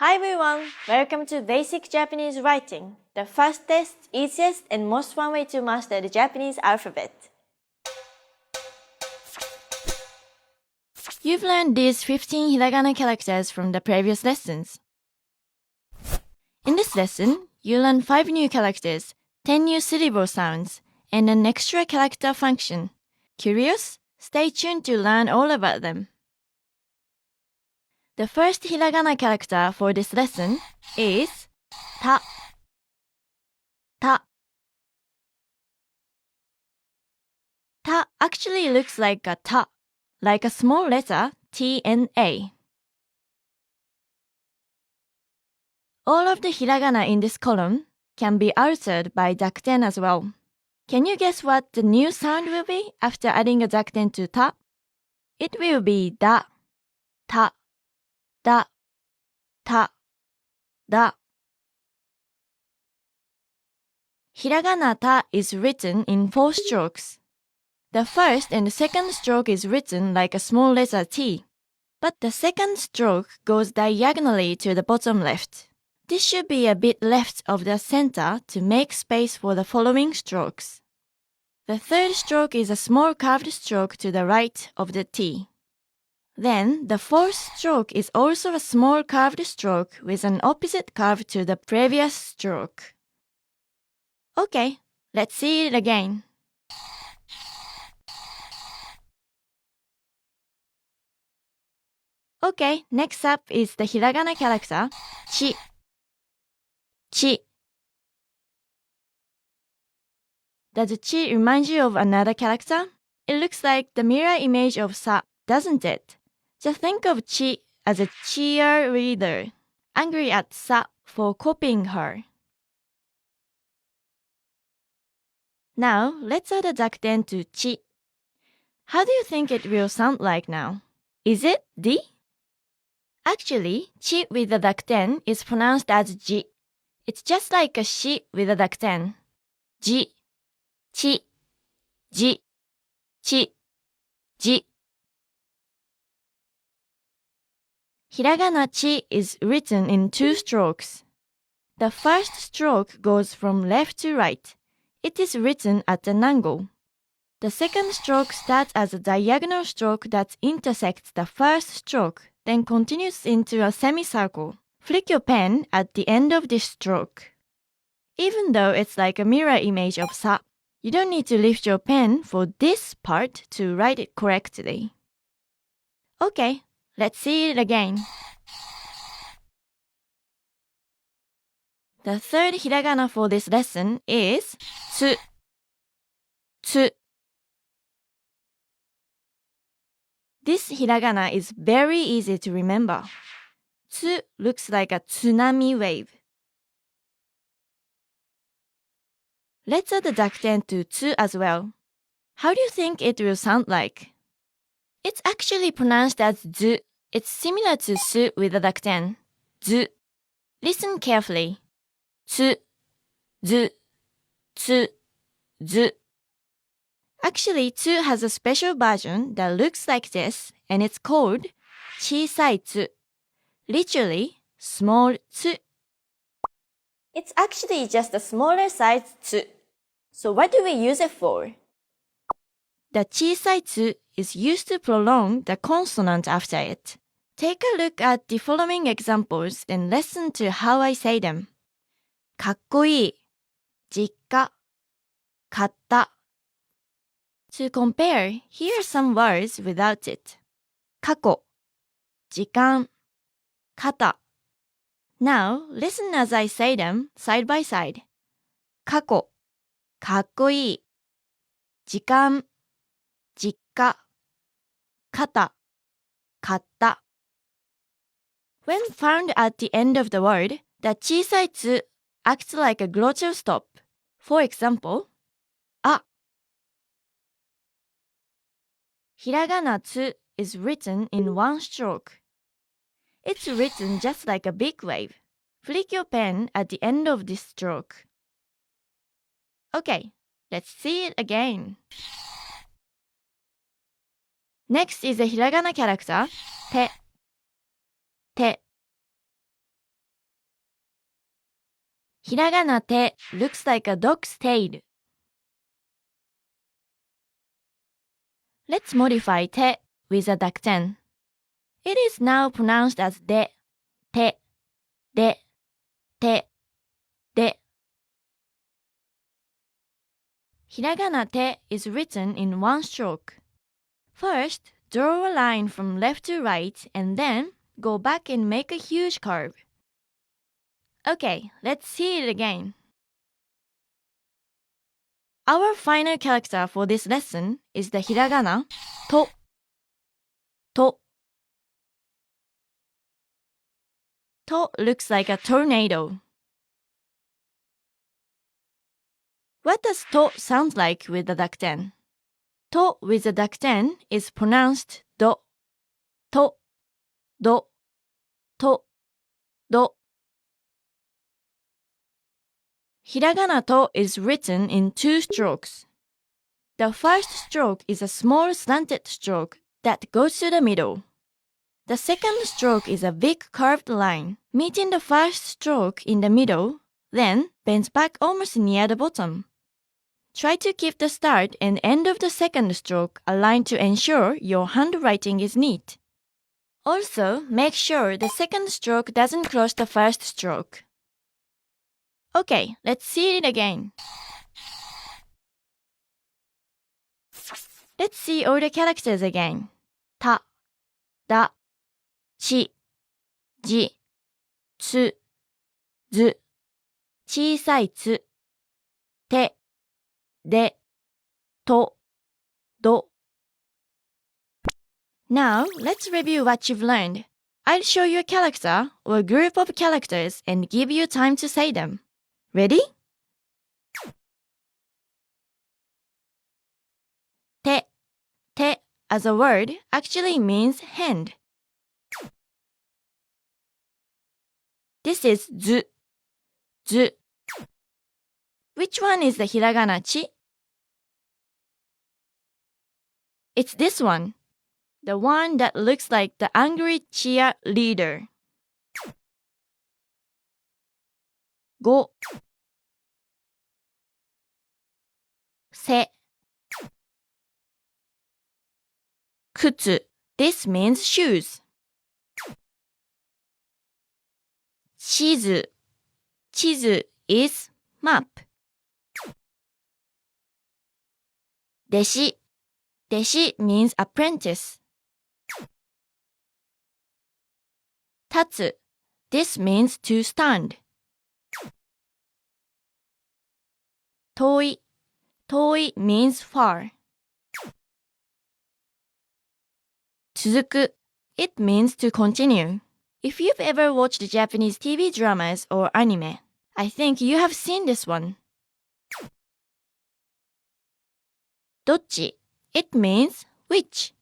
Hi everyone! Welcome to Basic Japanese Writing, the fastest, easiest, and most fun way to master the Japanese alphabet. You've learned these 15 hiragana characters from the previous lessons. In this lesson, you learn 5 new characters, 10 new syllable sounds, and an extra character function. Curious? Stay tuned to learn all about them. The first hiragana character for this lesson is ta. Ta. Ta actually looks like a ta, like a small letter T and A. All of the hiragana in this column can be altered by dakten as well. Can you guess what the new sound will be after adding a dakten to ta? It will be da, ta, da, ta, da. Hiragana ta is written in 4 strokes. The first and second stroke is written like a small letter T, but the second stroke goes diagonally to the bottom left. This should be a bit left of the center to make space for the following strokes. The third stroke is a small curved stroke to the right of the T. Then, the fourth stroke is also a small curved stroke with an opposite curve to the previous stroke. Okay, let's see it again. Okay, next up is the hiragana character, chi. Chi. Does chi remind you of another character? It looks like the mirror image of sa, doesn't it? Just think of chi as a cheerleader, angry at sa for copying her. Now, let's add a dakten to chi. How do you think it will sound like now? Is it di? Actually, chi with the dakten is pronounced as ji. It's just like a shi with a dakten. Ji, chi, ji, chi, ji. Hiragana chi is written in 2 strokes. The first stroke goes from left to right. It is written at an angle. The second stroke starts as a diagonal stroke that intersects the first stroke, then continues into a semicircle. Flick your pen at the end of this stroke. Even though it's like a mirror image of sa, you don't need to lift your pen for this part to write it correctly. Okay, let's see it again. The third hiragana for this lesson is tsu. Tsu. This hiragana is very easy to remember. Tsu looks like a tsunami wave. Let's add the dakten to tsu as well. How do you think it will sound like? It's actually pronounced as zu. It's similar to su with a dakten. Zu. Listen carefully. Tsu, zu, tsu, zu. Actually, tsu has a special version that looks like this, and it's called chisai tsu. Literally, small tsu. It's actually just a smaller size tsu. So what do we use it for? The chisai tsu is used to prolong the consonant after it. Take a look at the following examples and listen to how I say them. かっこいい、実家、買った。To compare, here are some words without it. 過去、時間、肩。Now, listen as I say them side by side. 過去、かっこいい。時間、実家、肩、買った。When found at the end of the word, the 小さいつ acts like a glottal stop. For example, あ。Hiragana tsu is written in 1 stroke. It's written just like a big wave. Flick your pen at the end of this stroke. Okay, let's see it again. Next is a hiragana character, te. Te. Hiragana te looks like a dog's tail. Let's modify te with a dakten. It is now pronounced as de, te, de, te, de. Hiragana te is written in one stroke. First, draw a line from left to right and then go back and make a huge curve. Okay, let's see it again. Our final character for this lesson is the hiragana to. To. To looks like a tornado. What does to sound like with the dakten? To with the dakten is pronounced do. To, do, to, do. Hiragana to is written in two strokes. The first stroke is a small slanted stroke that goes to the middle. The second stroke is a big curved line, meeting the first stroke in the middle, then bends back almost near the bottom. Try to keep the start and end of the second stroke aligned to ensure your handwriting is neat. Also, make sure the second stroke doesn't cross the first stroke. Okay, let's see it again. Let's see all the characters again. Ta, da, chi, ji, tsu, zu, 小さいつ、て、で、と、ど。Now, let's review what you've learned. I'll show you a character or a group of characters and give you time to say them. Ready? Te, te as a word actually means hand. This is zu, zu. Which one is the hiragana chi? It's this one, the one that looks like the angry cheerleader. Go, se, kutsu. This means shoes. Chizu, chizu is map. Deshi, deshi means apprentice. Tatsu, this means to stand. Toi, toi means far. Tsuzuku, it means to continue. If you've ever watched Japanese TV dramas or anime, I think you have seen this one. Dochi, it means which.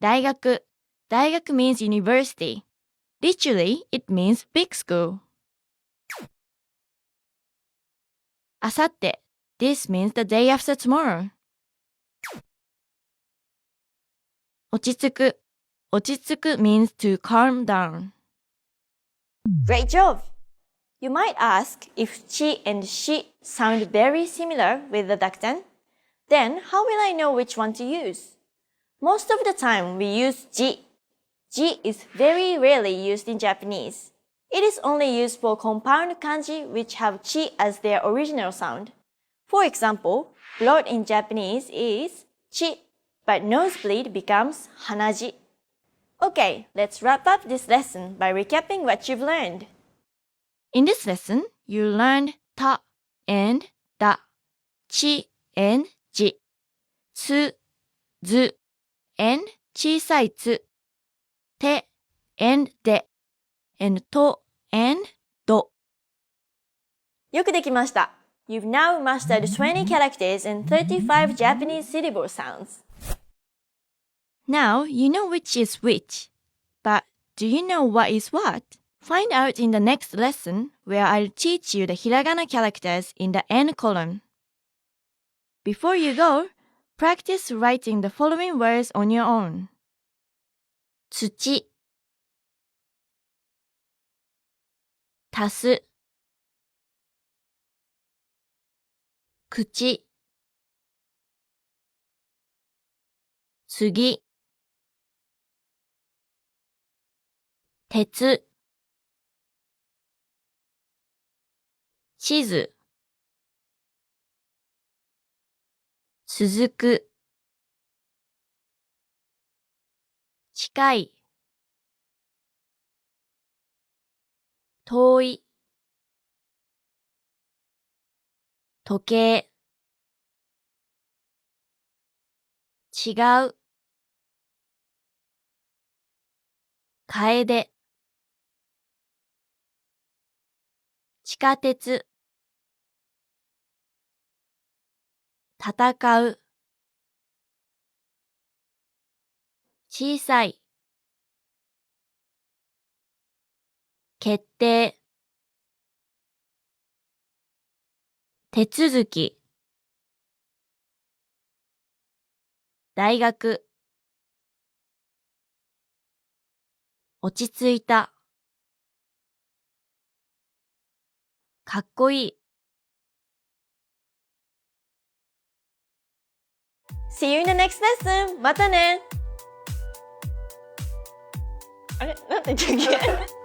Daigaku, daigaku means university. Literally, it means big school. Asatte, this means the day after tomorrow. Ochitsuku, ochitsuku means to calm down. Great job! You might ask if chi and shi sound very similar with the dakten. Then how will I know which one to use? Most of the time we use ji. Ji is very rarely used in Japanese. It is only used for compound kanji which have chi as their original sound. For example, blood in Japanese is chi, but nosebleed becomes hanaji. Okay, let's wrap up this lesson by recapping what you've learned. In this lesson, you learned ta and da, chi and ji, tsu, zu, and 小さいつ, te and de, and to and do. よくできました。You've now mastered 20 characters and 35 Japanese syllable sounds. Now you know which is which. But do you know what is what? Find out in the next lesson where I'll teach you the hiragana characters in the N column. Before you go, practice writing the following words on your own. 土足す、口、次、鉄、地図、続く、近い、遠い、時計、違う、楓、地下鉄、戦う、小さい、決定、手続き、大学、落ち着いた、かっこいい。See you in the next lesson! またね。あれなんて言ったっけ